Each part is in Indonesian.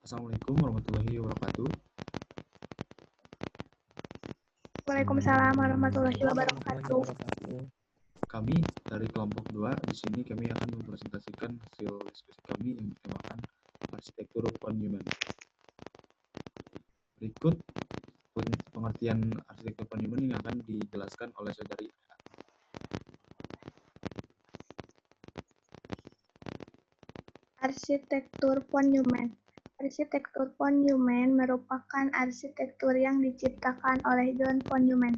Assalamualaikum warahmatullahi wabarakatuh. Waalaikumsalam warahmatullahi wabarakatuh. Kami dari kelompok 2 di sini kami akan mempresentasikan hasil diskusi kami yang bertemakan arsitektur monumen. Berikut pengertian arsitektur monumen yang akan dijelaskan oleh saudari. Arsitektur monumen. Arsitektur monumen merupakan arsitektur yang diciptakan oleh John von Neumann.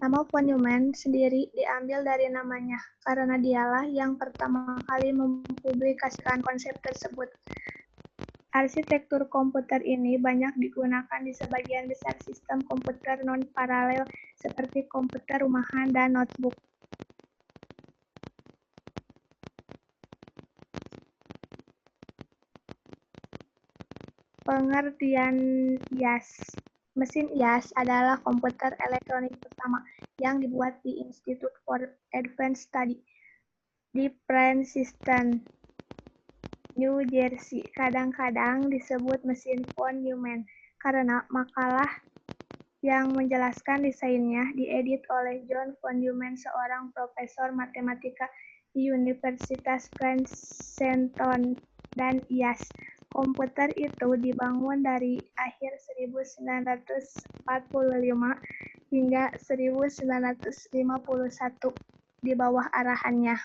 Nama von Neumann sendiri diambil dari namanya, karena dialah yang pertama kali mempublikasikan konsep tersebut. Arsitektur komputer ini banyak digunakan di sebagian besar sistem komputer non-paralel seperti komputer rumahan dan notebook. Pengertian IAS. Mesin IAS adalah komputer elektronik pertama yang dibuat di Institute for Advanced Study di Princeton, New Jersey. Kadang-kadang disebut mesin von Neumann karena makalah yang menjelaskan desainnya diedit oleh John von Neumann, seorang profesor matematika di Universitas Princeton dan IAS. Komputer itu dibangun dari akhir 1945 hingga 1951 di bawah arahannya.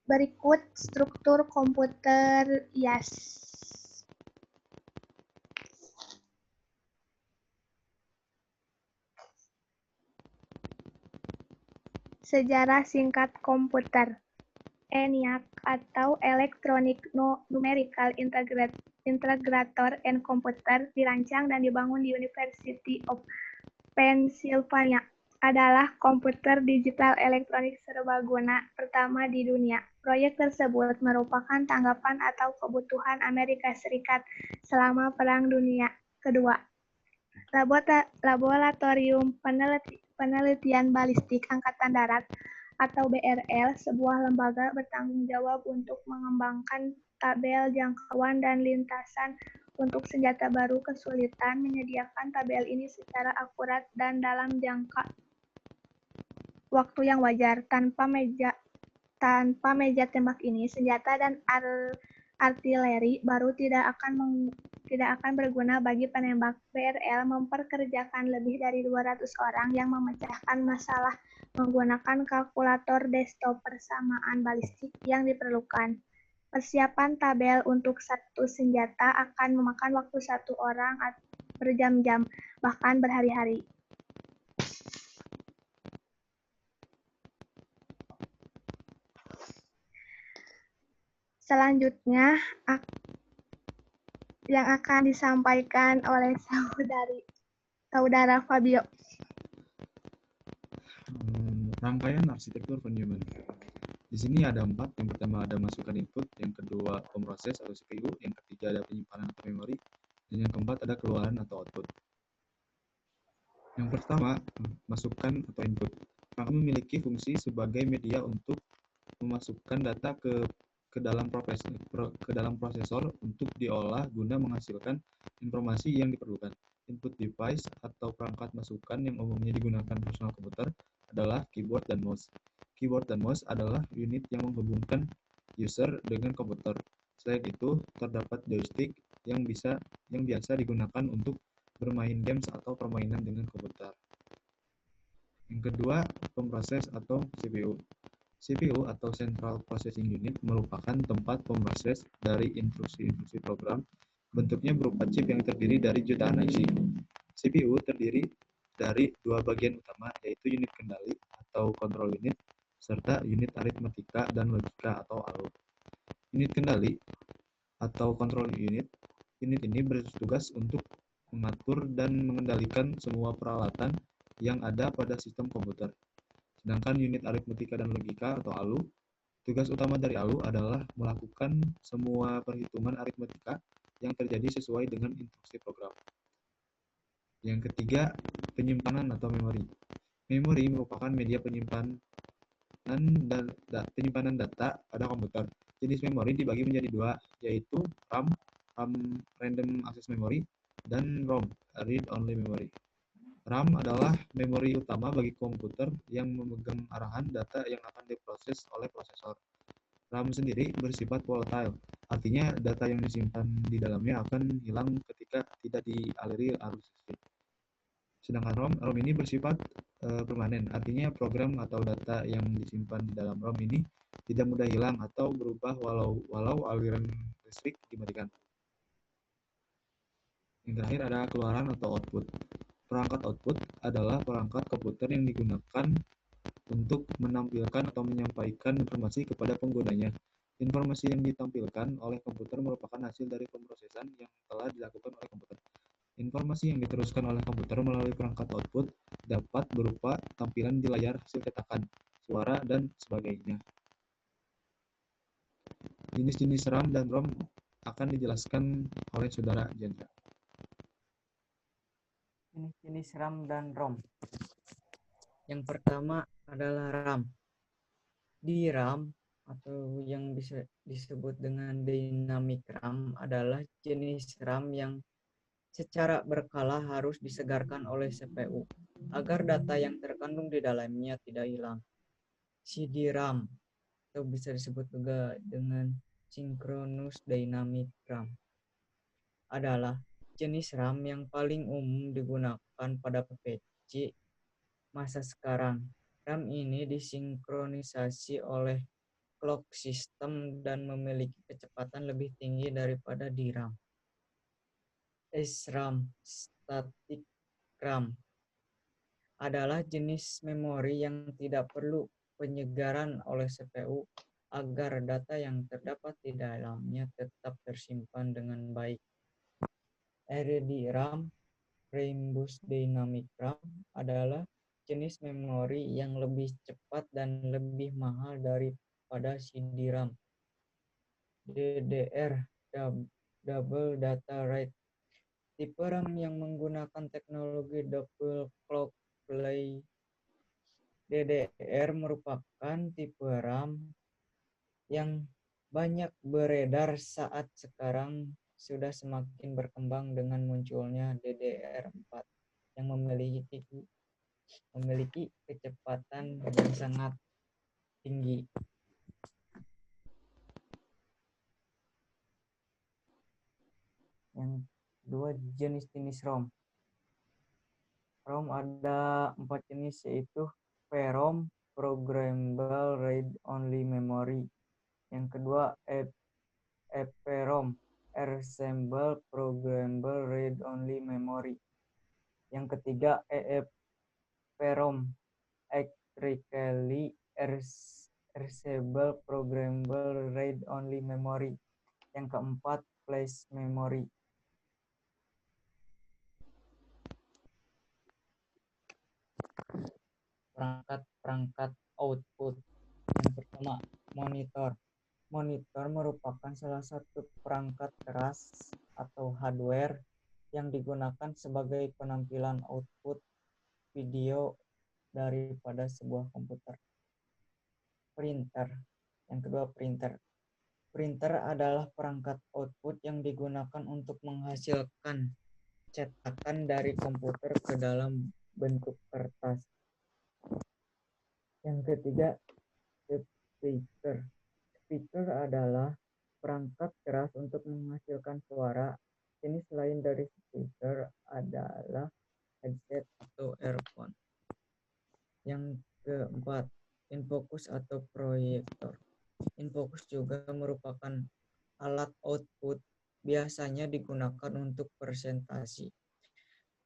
Berikut struktur komputer IAS. Sejarah singkat komputer. ENIAC atau Electronic Numerical Integrator and Computer dirancang dan dibangun di University of Pennsylvania. Adalah komputer digital elektronik serbaguna pertama di dunia. Proyek tersebut merupakan tanggapan atau kebutuhan Amerika Serikat selama Perang Dunia Kedua. Laboratorium Penelitian Balistik Angkatan Darat atau BRL, sebuah lembaga bertanggung jawab untuk mengembangkan tabel jangkauan dan lintasan untuk senjata baru, kesulitan menyediakan tabel ini secara akurat dan dalam jangka waktu yang wajar. Tanpa meja tembak ini, senjata dan artileri baru tidak akan berguna bagi penembak. BRL memperkerjakan lebih dari 200 orang yang memecahkan masalah menggunakan kalkulator desktop persamaan balistik yang diperlukan. Persiapan tabel untuk satu senjata akan memakan waktu satu orang berjam-jam, bahkan berhari-hari. Selanjutnya yang akan disampaikan oleh saudara Fabio. Rangkaian arsitektur von Neumann. Di sini ada 4. Yang pertama ada masukan input, yang kedua pemroses atau CPU, yang ketiga ada penyimpanan atau memori, dan yang keempat ada keluaran atau output. Yang pertama, masukan atau input. Rangka memiliki fungsi sebagai media untuk memasukkan data ke dalam prosesor untuk diolah guna menghasilkan informasi yang diperlukan. Input device atau perangkat masukan yang umumnya digunakan personal komputer adalah keyboard dan mouse. Keyboard dan mouse adalah unit yang menghubungkan user dengan komputer. Selain itu, terdapat joystick yang biasa digunakan untuk bermain games atau permainan dengan komputer. Yang kedua, pemroses atau CPU. CPU atau Central Processing Unit merupakan tempat pemroses dari instruksi-instruksi program. Bentuknya berupa chip yang terdiri dari jutaan IC. CPU terdiri dari 2 bagian utama, yaitu unit kendali atau control unit, serta unit aritmatika dan logika atau ALU. Unit kendali atau control unit ini bertugas untuk mengatur dan mengendalikan semua peralatan yang ada pada sistem komputer. Sedangkan unit aritmatika dan logika atau ALU, tugas utama dari ALU adalah melakukan semua perhitungan aritmatika yang terjadi sesuai dengan instruksi program. Yang ketiga, penyimpanan atau memori. Memori merupakan media penyimpanan data pada komputer. Jenis memori dibagi menjadi dua, yaitu RAM, Random Access Memory, dan ROM, Read Only Memory. RAM adalah memori utama bagi komputer yang memegang arahan data yang akan diproses oleh prosesor. RAM sendiri bersifat volatile, artinya data yang disimpan di dalamnya akan hilang ketika tidak dialiri arus listrik. Sedangkan ROM ini bersifat permanen, artinya program atau data yang disimpan di dalam ROM ini tidak mudah hilang atau berubah walau aliran listrik dimatikan. Yang terakhir ada keluaran atau output. Perangkat output adalah perangkat komputer yang digunakan untuk menampilkan atau menyampaikan informasi kepada penggunanya. Informasi yang ditampilkan oleh komputer merupakan hasil dari pemrosesan yang telah dilakukan oleh komputer. Informasi yang diteruskan oleh komputer melalui perangkat output dapat berupa tampilan di layar hasil cetakan, suara, dan sebagainya. Jenis-jenis RAM dan ROM akan dijelaskan oleh Saudara Jendra. Jenis-jenis RAM dan ROM. Yang pertama adalah RAM. Di RAM atau yang bisa disebut dengan dynamic RAM adalah jenis RAM yang secara berkala harus disegarkan oleh CPU agar data yang terkandung di dalamnya tidak hilang. CD-RAM atau bisa disebut juga dengan Synchronous Dynamic RAM adalah jenis RAM yang paling umum digunakan pada PC masa sekarang. RAM ini disinkronisasi oleh clock system dan memiliki kecepatan lebih tinggi daripada DRAM. SRAM, Static RAM, adalah jenis memori yang tidak perlu penyegaran oleh CPU agar data yang terdapat di dalamnya tetap tersimpan dengan baik. RDRAM, Rambus Dynamic RAM, adalah jenis memori yang lebih cepat dan lebih mahal daripada CD-RAM. DDR, Double Data Rate, tipe RAM yang menggunakan teknologi double clock play. DDR merupakan tipe RAM yang banyak beredar saat sekarang sudah semakin berkembang dengan munculnya DDR4 yang memiliki kecepatan yang sangat tinggi. Yang kedua, jenis-jenis ROM. ROM ada 4 jenis, yaitu PROM, Programmable Read-Only Memory. Yang kedua, EPROM, Ensemble Programmable Read-Only Memory. Yang ketiga, EEPROM, Electrically Erasable Programmable Read-Only Memory. Yang keempat, Flash Memory. Perangkat output. Yang pertama, monitor. Monitor merupakan salah satu perangkat keras atau hardware yang digunakan sebagai penampilan output video daripada sebuah komputer. Printer. Yang kedua, printer. Printer adalah perangkat output yang digunakan untuk menghasilkan cetakan dari komputer ke dalam bentuk kertas. Yang ketiga, speaker. Speaker adalah perangkat keras untuk menghasilkan suara. Jenis lain dari speaker adalah headset atau earphone. Yang keempat, infocus atau proyektor. Infocus juga merupakan alat output biasanya digunakan untuk presentasi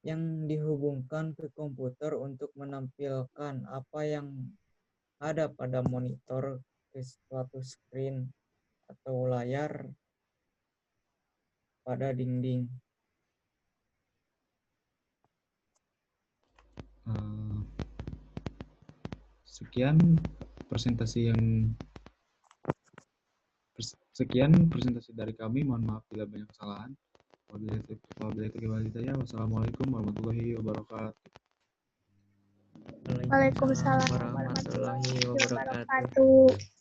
yang dihubungkan ke komputer untuk menampilkan apa yang ada pada monitor ke suatu screen atau layar pada dinding. Sekian presentasi dari kami. Mohon maaf bila banyak kesalahan. Wabillahi taufiq wal hidayah. Wassalamualaikum warahmatullahi wabarakatuh. Waalaikumsalam warahmatullahi wabarakatuh. wabarakatuh.